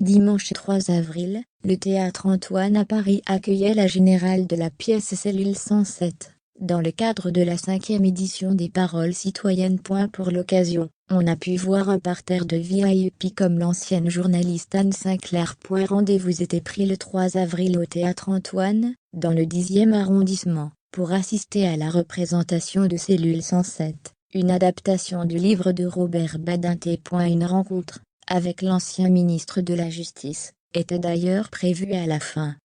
Dimanche 3 avril, le théâtre Antoine à Paris accueillait la générale de la pièce Cellule 107, dans le cadre de la 5e édition des Paroles citoyennes. Pour l'occasion, on a pu voir un parterre de VIP comme l'ancienne journaliste Anne Sinclair. Rendez-vous était pris le 3 avril au théâtre Antoine, dans le 10e arrondissement, pour assister à la représentation de Cellule 107, une adaptation du livre de Robert Badinter. Une rencontre avec l'ancien ministre de la Justice, était d'ailleurs prévu à la fin.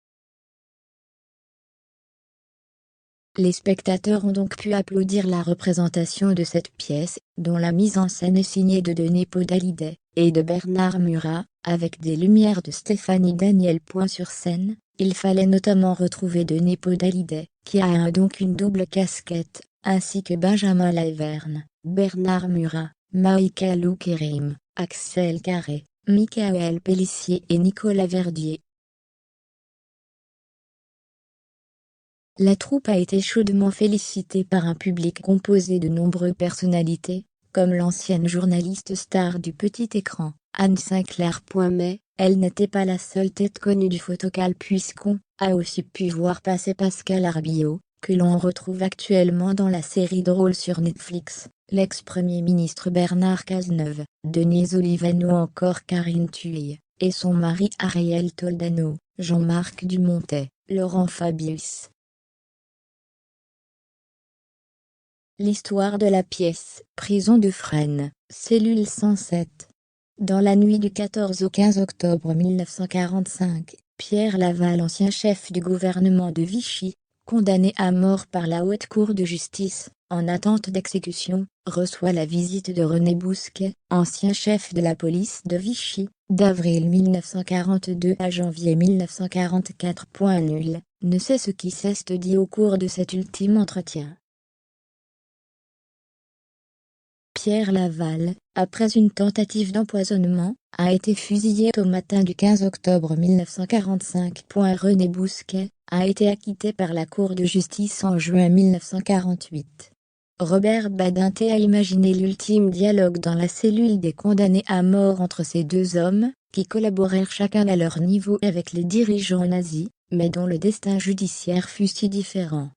Les spectateurs ont donc pu applaudir la représentation de cette pièce, dont la mise en scène est signée de Denis Podalydé et de Bernard Murat, avec des lumières de Stéphanie Daniel. Sur scène, il fallait notamment retrouver Denis Podalydé, qui a donc une double casquette, ainsi que Benjamin Laverne, Bernard Murat, Maïka Kérim, Axel Carré, Michael Pélissier et Nicolas Verdier. La troupe a été chaudement félicitée par un public composé de nombreuses personnalités, comme l'ancienne journaliste star du petit écran, Anne Sinclair. Mais, elle n'était pas la seule tête connue du Fotocal, puisqu'on a aussi pu voir passer Pascal Arbillot, que l'on retrouve actuellement dans la série drôle sur Netflix, l'ex-premier ministre Bernard Cazeneuve, Denise Oliven ou encore Karine Thuil, et son mari Ariel Toledano, Jean-Marc Dumontet, Laurent Fabius. L'histoire de la pièce Prison de Fresnes, Cellule 107. Dans la nuit du 14 au 15 octobre 1945, Pierre Laval, ancien chef du gouvernement de Vichy, condamné à mort par la Haute Cour de justice, en attente d'exécution, reçoit la visite de René Bousquet, ancien chef de la police de Vichy, d'avril 1942 à janvier 1944. Nul ne sait ce qui s'est dit au cours de cet ultime entretien. Pierre Laval, après une tentative d'empoisonnement, a été fusillé au matin du 15 octobre 1945. René Bousquet a été acquitté par la Cour de justice en juin 1948. Robert Badinter a imaginé l'ultime dialogue dans la cellule des condamnés à mort entre ces deux hommes, qui collaborèrent chacun à leur niveau avec les dirigeants nazis, mais dont le destin judiciaire fut si différent.